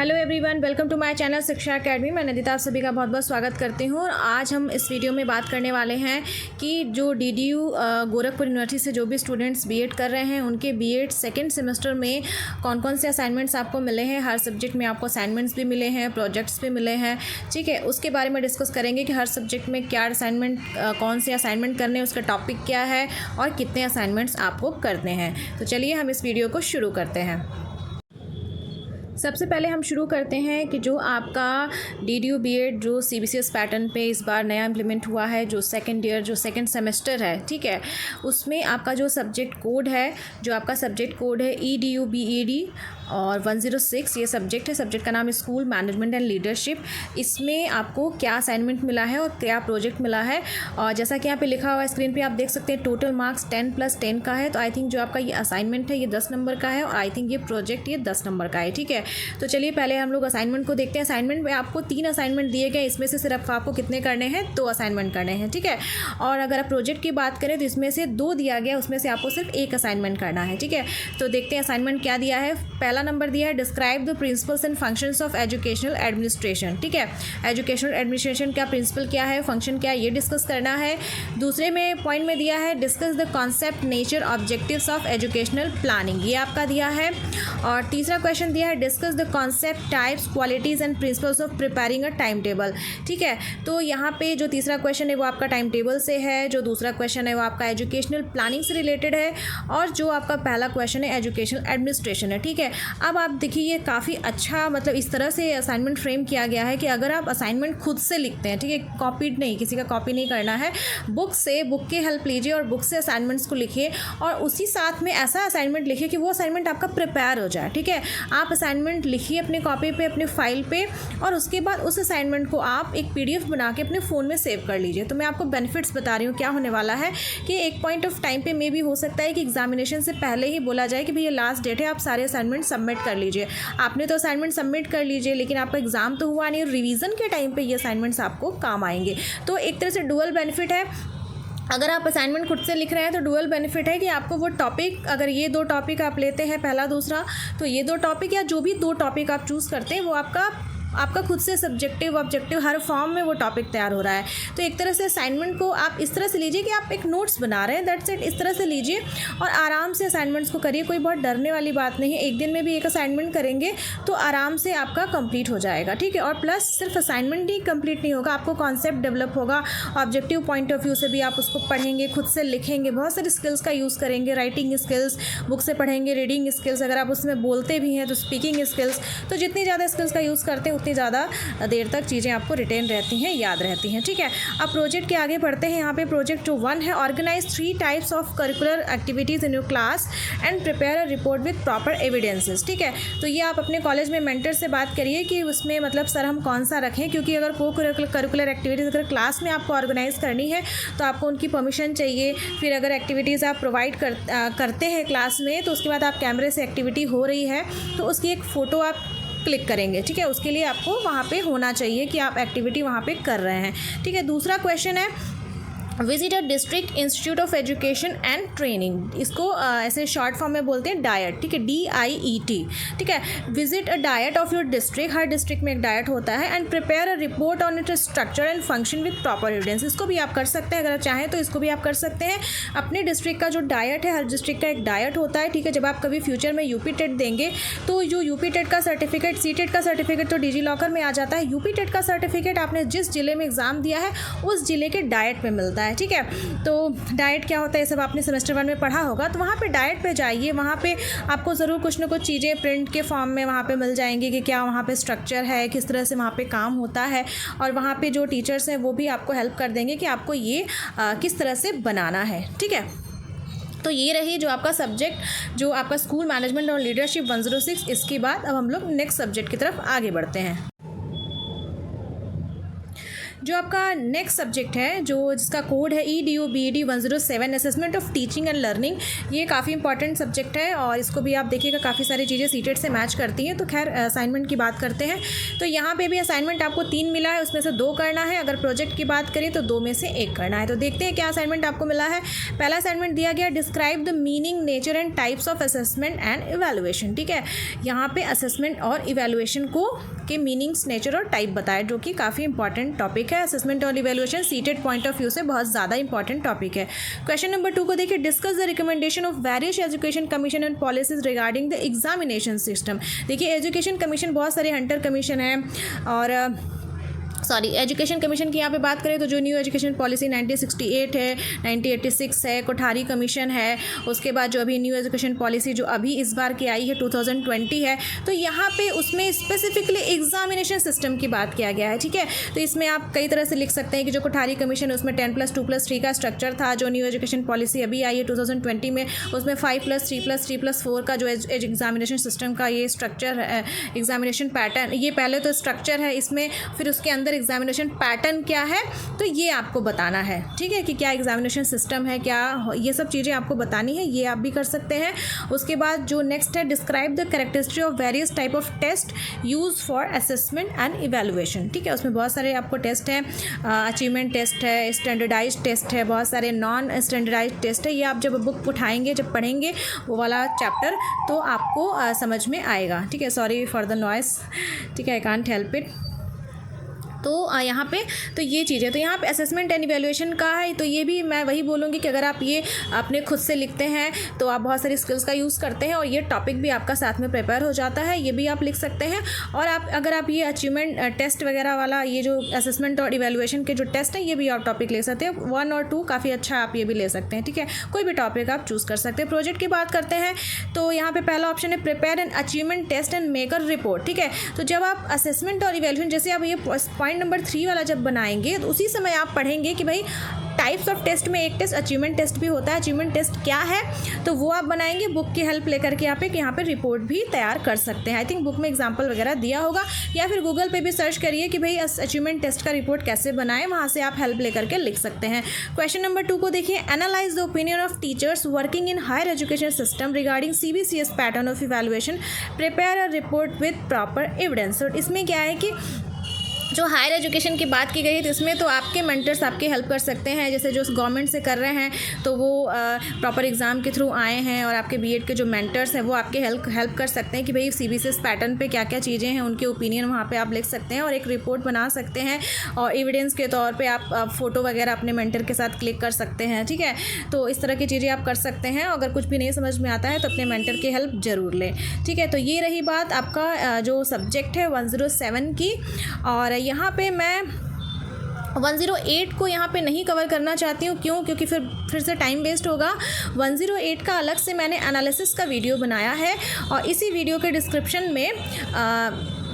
Hello everyone, welcome to my channel Shiksha academy. मैं नदिता आप सभी का बहुत बहुत स्वागत करती हूँ। और आज हम इस वीडियो में बात करने वाले हैं कि जो डीडीयू गोरखपुर यूनिवर्सिटी से जो भी स्टूडेंट्स बीएड कर रहे हैं उनके बीएड सेकेंड सेमेस्टर में कौन कौन से असाइनमेंट्स आपको मिले हैं। हर सब्जेक्ट में आपको असाइनमेंट्स भी मिले हैं, प्रोजेक्ट्स भी मिले हैं, ठीक है। उसके बारे में डिस्कस करेंगे कि हर सब्जेक्ट में क्या असाइनमेंट, कौन से असाइनमेंट करने हैं, उसका टॉपिक क्या है और कितने असाइनमेंट्स आपको करने हैं। तो चलिए हम इस वीडियो को शुरू करते हैं। सबसे पहले हम शुरू करते हैं कि जो आपका डीडीयू बीएड जो सीबीसीएस पैटर्न पे इस बार नया इम्प्लीमेंट हुआ है, जो सेकंड ईयर जो सेकंड सेमेस्टर है, ठीक है, उसमें आपका जो सब्जेक्ट कोड है, जो आपका सब्जेक्ट कोड है EDU BED और 106, ये सब्जेक्ट है। सब्जेक्ट का नाम स्कूल मैनेजमेंट एंड लीडरशिप। इसमें आपको क्या असाइनमेंट मिला है और क्या प्रोजेक्ट मिला है। और जैसा कि यहाँ पे लिखा हुआ है स्क्रीन पे आप देख सकते हैं, टोटल मार्क्स 10+10 का है। तो आई थिंक जो आपका ये असाइनमेंट है ये 10 नंबर का है और आई थिंक ये प्रोजेक्ट ये 10 नंबर का है, ठीक है। तो चलिए पहले हम लोग असाइनमेंट को देखते हैं। असाइनमेंट में आपको 3 असाइनमेंट दिए गए, इसमें से सिर्फ आपको कितने करने हैं, 2 असाइनमेंट करने हैं, ठीक है। और अगर आप प्रोजेक्ट की बात करें तो इसमें से 2 दिया गया, उसमें से आपको सिर्फ 1 असाइनमेंट करना है, ठीक है। तो देखते हैं असाइनमेंट क्या दिया है। पहला नंबर दिया है describe the principles and functions of educational administration, ठीक है। एजुकेशनल एडमिनिस्ट्रेशन का प्रिंसिपल क्या है, फंक्शन क्या है, ये डिस्कस करना है। दूसरे में पॉइंट में दिया है discuss the concept, nature, objectives of educational planning, ये आपका दिया है। और तीसरा क्वेश्चन दिया है discuss the concept, types, qualities and principles of preparing a time table, ठीक है। तो यहाँ पे जो तीसरा क्वेश्चन है वो आपका टाइम टेबल से है, जो दूसरा क्वेश्चन है वो आपका एजुकेशनल प्लानिंग से रिलेटेड है और जो आपका पहला क्वेश्चन है एजुकेशनल एडमिनिस्ट्रेशन है, ठीक है। अब आप देखिए ये काफ़ी अच्छा, मतलब इस तरह से असाइनमेंट फ्रेम किया गया है कि अगर आप असाइनमेंट खुद से लिखते हैं, ठीक है, कॉपीड नहीं, किसी का कॉपी नहीं करना है, बुक से, बुक की हेल्प लीजिए और बुक से असाइनमेंट्स को लिखिए और उसी साथ में ऐसा असाइनमेंट लिखिए कि वो असाइनमेंट आपका प्रिपेयर हो जाए, ठीक है। आप असाइनमेंट लिखिए अपने कॉपी पे, अपने फाइल पे, और उसके बाद उस असाइनमेंट को आप एक PDF बना के अपने फ़ोन में सेव कर लीजिए। तो मैं आपको बेनिफिट्स बता रही हूँ क्या होने वाला है कि एक पॉइंट ऑफ टाइम पे मे भी हो सकता है कि एग्जामिनेशन से पहले ही बोला जाए कि भैया लास्ट डेट है, आप सारे असाइनमेंट सबमिट कर लीजिए। आपने तो असाइनमेंट सबमिट कर लीजिए लेकिन आपका एग्जाम तो हुआ नहीं, रिवीजन के टाइम पे ये असाइनमेंट्स आपको काम आएंगे। तो एक तरह से डुअल बेनिफिट है। अगर आप असाइनमेंट खुद से लिख रहे हैं तो डुअल बेनिफिट है कि आपको वो टॉपिक, अगर ये 2 टॉपिक आप लेते हैं, पहला दूसरा, तो ये 2 टॉपिक या जो भी 2 टॉपिक आप चूज़ करते हैं वो आपका खुद से सब्जेक्टिव ऑब्जेक्टिव हर फॉर्म में वो टॉपिक तैयार हो रहा है। तो एक तरह से असाइनमेंट को आप इस तरह से लीजिए कि आप एक नोट्स बना रहे हैं, दैट्स इट। इस तरह से लीजिए और आराम से असाइनमेंट्स को करिए, कोई बहुत डरने वाली बात नहीं है। एक दिन में भी एक असाइनमेंट करेंगे तो आराम से आपका कंप्लीट हो जाएगा, ठीक है। और प्लस सिर्फ असाइनमेंट ही कंप्लीट नहीं होगा, आपको कॉन्सेप्ट डेवलप होगा, ऑब्जेक्टिव पॉइंट ऑफ व्यू से भी आप उसको पढ़ेंगे, खुद से लिखेंगे, बहुत सारे स्किल्स का यूज़ करेंगे, राइटिंग स्किल्स बुक से पढ़ेंगे, रीडिंग स्किल्स, अगर आप उसमें बोलते भी हैं तो स्पीकिंग स्किल्स। तो जितनी ज़्यादा स्किल्स का यूज़ करते हैं उतनी ज़्यादा देर तक चीज़ें आपको रिटेन रहती हैं, याद रहती हैं, ठीक है। अब प्रोजेक्ट के आगे बढ़ते हैं। यहाँ पे प्रोजेक्ट जो 1 है, organise 3 types of curricular activities in your class and prepare a report with proper evidences, ठीक है। तो ये आप अपने कॉलेज में मेंटर से बात करिए कि उसमें मतलब सर हम कौन सा रखें, क्योंकि अगर को करिकुलर एक्टिविटीज़ अगर क्लास में आपको ऑर्गेनाइज करनी है तो आपको उनकी परमिशन चाहिए। फिर अगर एक्टिविटीज़ आप प्रोवाइड करते हैं क्लास में तो उसके बाद आप कैमरे से एक्टिविटी हो रही है तो उसकी एक फ़ोटो आप क्लिक करेंगे, ठीक है। उसके लिए आपको वहाँ पे होना चाहिए कि आप एक्टिविटी वहाँ पे कर रहे हैं, ठीक है। दूसरा क्वेश्चन है visit a district institute of education and training, इसको ऐसे शॉर्ट फॉर्म में बोलते हैं डायट, ठीक है, DIET, ठीक है। Visit a diet of your district, her district में एक डायट होता है, and prepare a report on it structure and function with proper evidence, इसको भी आप कर सकते हैं। अगर आप चाहें तो इसको भी आप कर सकते हैं। अपने डिस्ट्रिक्ट का जो डायट है, हर डिस्ट्रिक्ट का एक डायट होता है, ठीक है। जब आप कभी फ्यूचर में UP टेट देंगे तो जो UP टेट का सर्टिफिकेट, CTET का सर्टिफिकेट तो डिजीलॉकर में आ जाता है, UP टेट का सर्टिफिकेट आपने जिस जिले में एग्जाम दिया है उस जिले के डायट में मिलता है, ठीक है। तो डाइट क्या होता है ये सब आपने सेमेस्टर 1 में पढ़ा होगा। तो वहाँ पे डाइट पे जाइए, वहाँ पे आपको ज़रूर कुछ ना कुछ चीज़ें प्रिंट के फॉर्म में वहाँ पे मिल जाएंगी कि क्या वहाँ पे स्ट्रक्चर है, किस तरह से वहाँ पे काम होता है, और वहाँ पे जो टीचर्स हैं वो भी आपको हेल्प कर देंगे कि आपको ये किस तरह से बनाना है, ठीक है। तो ये रही जो आपका सब्जेक्ट, जो आपका स्कूल मैनेजमेंट और लीडरशिप 106। इसके बाद अब हम लोग नेक्स्ट सब्जेक्ट की तरफ आगे बढ़ते हैं। जो आपका नेक्स्ट सब्जेक्ट है जो जिसका कोड है EDU-BED 107 assessment of teaching and learning, ये काफ़ी इंपॉर्टेंट सब्जेक्ट है और इसको भी आप देखिएगा काफ़ी सारी चीज़ें सीटेट से मैच करती हैं। तो खैर असाइनमेंट की बात करते हैं तो यहाँ पे भी असाइनमेंट आपको 3 मिला है, उसमें से 2 करना है। अगर प्रोजेक्ट की बात करें तो 2 में से 1 करना है। तो देखते हैं क्या असाइनमेंट आपको मिला है। पहला असाइनमेंट दिया गया describe the meaning, nature and types of assessment and evaluation. ठीक है, यहाँ पे असेसमेंट और इवैल्यूएशन को के मीनिंग्स, नेचर और टाइप बताए, जो कि काफ़ी इंपॉर्टेंट टॉपिक है। असेसमेंट और evaluation seated point of view से बहुत ज़्यादा इंपॉर्टेंट टॉपिक है। क्वेश्चन नंबर 2 को देखिए, discuss the recommendation of various education commission and policies regarding the examination system. देखिए एजुकेशन कमीशन बहुत सारे, हंटर कमीशन है और एजुकेशन कमीशन की यहाँ पे बात करें तो जो न्यू एजुकेशन पॉलिसी 1968 है, 1986 है, कोठारी कमीशन है, उसके बाद जो अभी न्यू एजुकेशन पॉलिसी जो अभी इस बार की आई है 2020 है। तो यहाँ पे उसमें स्पेसिफिकली एग्जामिनेशन सिस्टम की बात किया गया है। ठीक है, तो इसमें आप कई तरह से लिख सकते हैं कि जो कोठारी कमीशन है उसमें 10+2+3 का स्ट्रक्चर था। जो न्यू एजुकेशन पॉलिसी अभी आई है 2020 में उसमें 5+3+3+4 का जो एग्जामिनेशन सिस्टम का ये स्ट्रक्चर है, एग्जामिनेशन पैटर्न, ये पहले तो स्ट्रक्चर है इसमें, फिर उसके अंदर एग्जामिनेशन पैटर्न क्या है तो ये आपको बताना है। ठीक है, कि क्या एग्जामिनेशन सिस्टम है, क्या ये सब चीज़ें आपको बतानी है, ये आप भी कर सकते हैं। उसके बाद जो नेक्स्ट है describe the characteristic of various type of test use for assessment and evaluation. ठीक है, उसमें बहुत सारे आपको टेस्ट हैं, अचीवमेंट टेस्ट है, स्टैंडर्डाइज टेस्ट है, बहुत सारे नॉन स्टैंडर्डाइज टेस्ट है। ये आप जब बुक उठाएंगे, जब पढ़ेंगे वो वाला चैप्टर तो आपको समझ में आएगा। ठीक है, सॉरी फॉर द नॉइस। ठीक है, आई कांट हेल्प इट। तो यहाँ पे तो ये चीज़ है। तो यहाँ पे असेसमेंट एंड इवैल्यूएशन का है, तो ये भी मैं वही बोलूँगी कि अगर आप ये अपने खुद से लिखते हैं तो आप बहुत सारी स्किल्स का यूज़ करते हैं और ये टॉपिक भी आपका साथ में प्रिपेयर हो जाता है, ये भी आप लिख सकते हैं। और आप अगर आप ये अचीवमेंट टेस्ट वगैरह वाला, ये जो असेसमेंट और इवैल्यूएशन के जो टेस्ट हैं, ये भी आप टॉपिक ले सकते हैं। 1 और 2 काफ़ी अच्छा आप ये भी ले सकते हैं। ठीक है, कोई भी टॉपिक आप चूज़ कर सकते हैं। प्रोजेक्ट की बात करते हैं तो यहाँ पर पहला ऑप्शन है prepare an achievement test and make a report. ठीक है, तो जब आप असेसमेंट और इवैल्यूएशन, जैसे आप ये पॉइंट नंबर 3 वाला जब बनाएंगे तो उसी समय आप पढ़ेंगे कि भाई टाइप्स ऑफ टेस्ट में एक टेस्ट अचीवमेंट टेस्ट भी होता है। अचीवमेंट टेस्ट क्या है तो वो आप बनाएंगे बुक की हेल्प लेकर के यहाँ पे रिपोर्ट भी तैयार कर सकते हैं। आई थिंक बुक में एग्जांपल वगैरह दिया होगा, या फिर गूगल पे भी सर्च करिए कि भाई अचीवमेंट टेस्ट का रिपोर्ट कैसे बनाएं, वहाँ से आप हेल्प लेकर के लिख सकते हैं। क्वेश्चन नंबर 2 को देखिए, analyse the opinion of teachers working in higher education system regarding CBCS pattern of evaluation, prepare a report with proper evidence. और इसमें क्या है कि जो हायर एजुकेशन की बात की गई है तो इसमें तो आपके मेंटर्स आपकी हेल्प कर सकते हैं। जैसे जो गवर्नमेंट से कर रहे हैं तो वो प्रॉपर एग्ज़ाम के थ्रू आए हैं और आपके बीएड के जो मेंटर्स हैं वो आपके हेल्प कर सकते हैं कि भाई CBCS पैटर्न पे क्या क्या चीज़ें हैं, उनके ओपिनियन वहाँ पे आप लिख सकते हैं और एक रिपोर्ट बना सकते हैं। और एविडेंस के तौर पे आप फ़ोटो वगैरह अपने मेंटर के साथ क्लिक कर सकते हैं। ठीक है, तो इस तरह की चीज़ें आप कर सकते हैं। अगर कुछ भी नहीं समझ में आता है तो अपने मेंटर की हेल्प ज़रूर लें। ठीक है, तो ये रही बात आपका जो सब्जेक्ट है 107 की। और यहाँ पे मैं 108 को यहाँ पे नहीं कवर करना चाहती हूँ। क्यों? क्योंकि फिर से टाइम वेस्ट होगा। 108 का अलग से मैंने एनालिसिस का वीडियो बनाया है और इसी वीडियो के डिस्क्रिप्शन में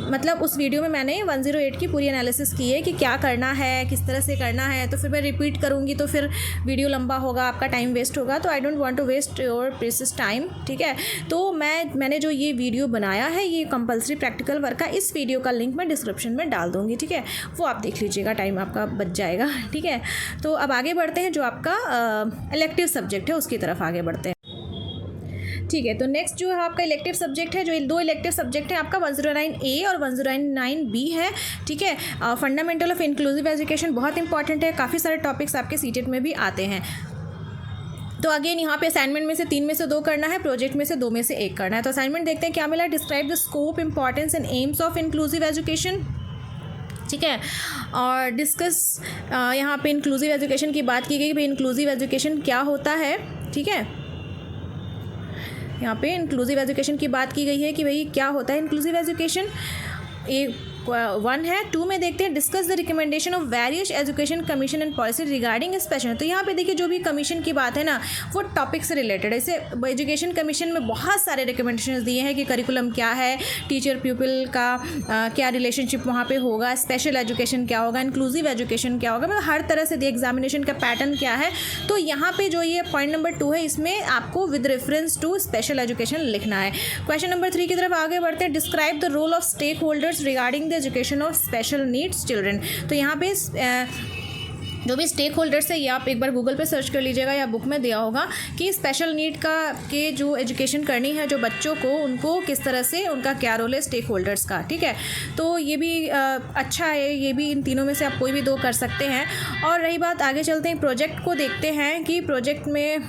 मतलब उस वीडियो में मैंने 108 की पूरी एनालिसिस की है कि क्या करना है, किस तरह से करना है। तो फिर मैं रिपीट करूँगी तो फिर वीडियो लंबा होगा, आपका टाइम वेस्ट होगा। तो I don't want to waste your precious time. ठीक है, तो मैंने जो ये वीडियो बनाया है ये कंपलसरी प्रैक्टिकल वर्क का, इस वीडियो का लिंक मैं डिस्क्रिप्शन में डाल दूँगी। ठीक है, वो आप देख लीजिएगा, टाइम आपका बच जाएगा। ठीक है, तो अब आगे बढ़ते हैं, जो आपका इलेक्टिव सब्जेक्ट है उसकी तरफ आगे बढ़ते हैं। ठीक है, तो नेक्स्ट जो है आपका इलेक्टिव सब्जेक्ट है, जो 2 इलेक्टिव सब्जेक्ट है आपका 109A और 109B है। ठीक है, फंडामेंटल ऑफ इंक्लूसिव एजुकेशन बहुत इंपॉर्टेंट है, काफ़ी सारे टॉपिक्स आपके सीटेट में भी आते हैं। तो अगेन यहाँ पे असाइनमेंट में से 3 में से 2 करना है, प्रोजेक्ट में से 2 में से 1 करना है। तो असाइनमेंट देखते हैं क्या मिला। Describe the scope, importance and AIIMS of inclusive education. ठीक है, और डिस्कस यहाँ पे इंक्लूसिव एजुकेशन की बात की गई, भाई इंक्लूसिव एजुकेशन क्या होता है। ठीक है, यहाँ पे इंक्लूसिव एजुकेशन की बात की गई है कि भाई क्या होता है इंक्लूसिव एजुकेशन। 1 है। 2 में देखते हैं discuss the recommendation of various education commission and policy regarding special. तो यहाँ पे देखिए जो भी कमीशन की बात है ना वो टॉपिक से रिलेटेड है। इसे एजुकेशन कमीशन में बहुत सारे रिकमेंडेशंस दिए हैं कि करिकुलम क्या है, टीचर प्यूपिल का क्या रिलेशनशिप वहाँ पे होगा, स्पेशल एजुकेशन क्या होगा, इंक्लूसिव एजुकेशन क्या होगा, मतलब हर तरह से एग्जामिनेशन का पैटर्न क्या है। तो यहाँ पे जो ये पॉइंट नंबर 2 है इसमें आपको with reference to special education लिखना है। क्वेश्चन नंबर 3 की तरफ आगे बढ़ते हैं। Describe the role of stakeholders regarding the education of special needs children. तो यहाँ पे जो भी स्टेक होल्डर्स है ये आप एक बार गूगल पे सर्च कर लीजिएगा या बुक में दिया होगा कि स्पेशल नीड के जो एजुकेशन करनी है जो बच्चों को, उनको किस तरह से, उनका क्या रोल है स्टेक होल्डर्स का, ठीक है। तो ये भी अच्छा है, ये भी इन तीनों में से आप कोई भी 2 कर सकते हैं। और रही बात, आगे चलते हैं प्रोजेक्ट को देखते हैं कि प्रोजेक्ट में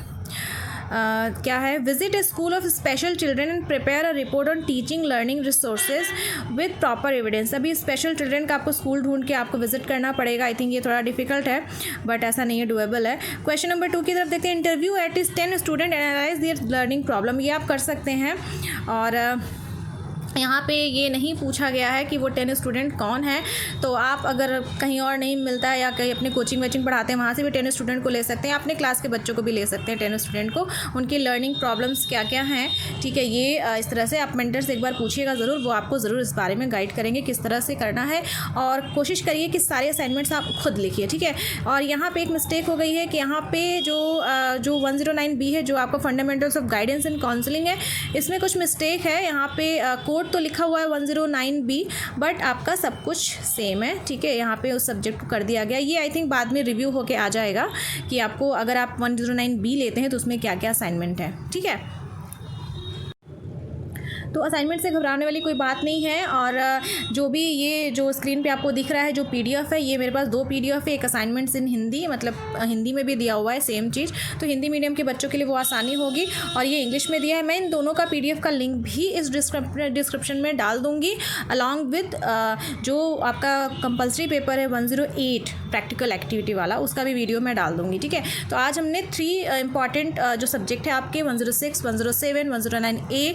क्या है। Visit A school of special children and prepare a report on teaching learning resources with proper evidence. अभी स्पेशल चिल्ड्रन का आपको स्कूल ढूंढ के आपको विजिट करना पड़ेगा। आई थिंक ये थोड़ा डिफिकल्ट है, बट ऐसा नहीं है, डुएबल है। क्वेश्चन नंबर 2 की तरफ देखते हैं। Interview at is 10 student analyse there learning problem. ये आप कर सकते हैं। और यहाँ पे ये नहीं पूछा गया है कि वो 10 स्टूडेंट कौन है, तो आप अगर कहीं और नहीं मिलता है या कहीं अपने कोचिंग वचिंग पढ़ाते हैं वहाँ से भी 10 स्टूडेंट को ले सकते हैं, अपने क्लास के बच्चों को भी ले सकते हैं 10 स्टूडेंट को, उनकी लर्निंग प्रॉब्लम्स क्या क्या हैं, ठीक है। ये इस तरह से आप मेंटर से एक बार पूछिएगा ज़रूर, वो आपको ज़रूर इस बारे में गाइड करेंगे किस तरह से करना है। और कोशिश करिए कि सारे असाइनमेंट्स आप खुद लिखिए, ठीक है। और यहाँ पर एक मिस्टेक हो गई है कि यहाँ पर जो 109B है, जो आपका fundamentals of guidance and counselling है, इसमें कुछ मिस्टेक है। यहाँ पे कोड तो लिखा हुआ है 109B, बट आपका सब कुछ सेम है, ठीक है। यहाँ पे उस सब्जेक्ट को कर दिया गया। ये आई थिंक बाद में रिव्यू होके आ जाएगा कि आपको अगर आप 109B लेते हैं तो उसमें क्या क्या असाइनमेंट है, ठीक है। तो असाइनमेंट से घबराने वाली कोई बात नहीं है। और जो भी ये जो स्क्रीन पे आपको दिख रहा है जो PDF है, ये मेरे पास 2 PDF है। एक असाइनमेंट्स इन हिंदी, मतलब हिंदी में भी दिया हुआ है सेम चीज़, तो हिंदी मीडियम के बच्चों के लिए वो आसानी होगी। और ये इंग्लिश में दिया है। मैं इन दोनों का PDF का लिंक भी इस डिस्क्रिप्शन में डाल दूँगी, अलॉन्ग विद जो आपका कंपल्सरी पेपर है 108 प्रैक्टिकल एक्टिविटी वाला, उसका भी वीडियो मैं डाल दूँगी, ठीक है। तो आज हमने 3 इंपॉर्टेंट जो सब्जेक्ट है आपके 106, 107, 109A,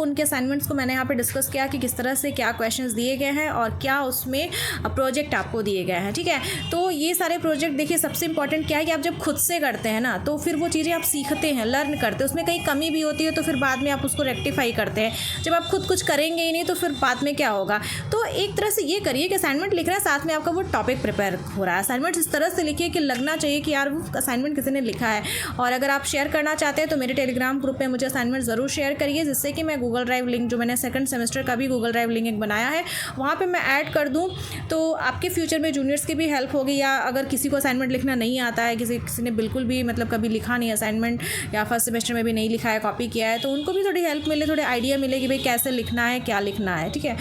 उनके असाइनमेंट्स को मैंने यहाँ पे डिस्कस किया कि किस तरह से क्या क्वेश्चंस दिए गए हैं और क्या उसमें प्रोजेक्ट आपको दिए गए हैं, ठीक है। तो ये सारे प्रोजेक्ट देखिए, सबसे इंपॉर्टेंट क्या है कि आप जब खुद से करते हैं ना, तो फिर वो चीज़ें आप सीखते हैं, लर्न करते हैं। उसमें कहीं कमी भी होती है तो फिर बाद में आप उसको रेक्टिफाई करते हैं। जब आप खुद कुछ करेंगे ही नहीं तो फिर बाद में क्या होगा। तो एक तरह से ये करिए कि असाइनमेंट लिख रहे हैं, साथ में आपका वो टॉपिक प्रिपेयर हो रहा है। असाइनमेंट इस तरह से लिखिए कि लगना चाहिए कि यार वो असाइनमेंट किसी ने लिखा है। और अगर आप शेयर करना चाहते हैं तो मेरे टेलीग्राम ग्रुप में मुझे असाइनमेंट ज़रूर शेयर करिए, जिससे कि मैं गूगल ड्राइव लिंक, जो मैंने सेकंड सेमेस्टर का भी गूगल ड्राइव लिंक एक बनाया है, वहाँ पे मैं ऐड कर दूँ, तो आपके फ्यूचर में जूनियर्स की भी हेल्प होगी। या अगर किसी को असाइनमेंट लिखना नहीं आता है, किसी ने बिल्कुल भी मतलब कभी लिखा नहीं असाइनमेंट, या फर्स्ट सेमेस्टर में भी नहीं लिखा है, कॉपी किया है, तो उनको भी थोड़ी हेल्प मिले, थोड़े आइडिया मिले कि भाई कैसे लिखना है, क्या लिखना है, ठीक है।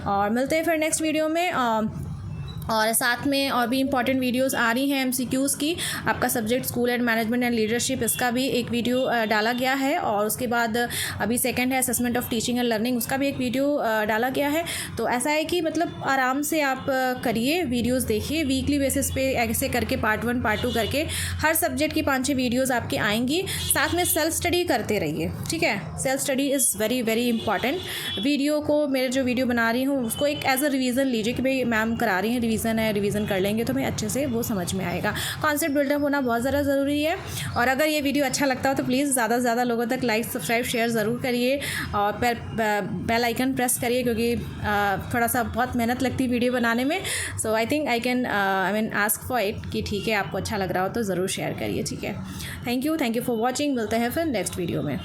और मिलते हैं फिर नेक्स्ट वीडियो में। और साथ में और भी इंपॉर्टेंट वीडियोस आ रही हैं MCQs की। आपका subject school and management and leadership, इसका भी एक वीडियो डाला गया है। और उसके बाद अभी सेकंड है assessment of teaching and learning, उसका भी एक वीडियो डाला गया है। तो ऐसा है कि मतलब आराम से आप करिए, वीडियोस देखिए, वीकली बेसिस पे ऐसे करके पार्ट 1 पार्ट 2 करके हर सब्जेक्ट की 5-6 वीडियोज़ आपकी आएंगी। साथ में सेल्फ स्टडी करते रहिए, ठीक है। Self study is very very important. Video को, मेरे जो वीडियो बना रही हूँ उसको एक एज अ रिवीजन लीजिए कि भाई मैम करा रही हैं, रिवीजन कर लेंगे तो हमें अच्छे से वो समझ में आएगा। कॉन्सेप्ट बिल्डअप होना बहुत ज़्यादा ज़रूरी है। और अगर ये वीडियो अच्छा लगता हो तो प्लीज़ ज़्यादा से ज़्यादा लोगों तक लाइक, सब्सक्राइब, शेयर ज़रूर करिए। और बेल आइकन प्रेस करिए, क्योंकि थोड़ा सा बहुत मेहनत लगती है वीडियो बनाने में। So I think I mean ask for it कि ठीक है, आपको अच्छा लग रहा हो तो ज़रूर शेयर करिए, ठीक है। Thank you for watching. मिलते हैं फिर नेक्स्ट वीडियो में।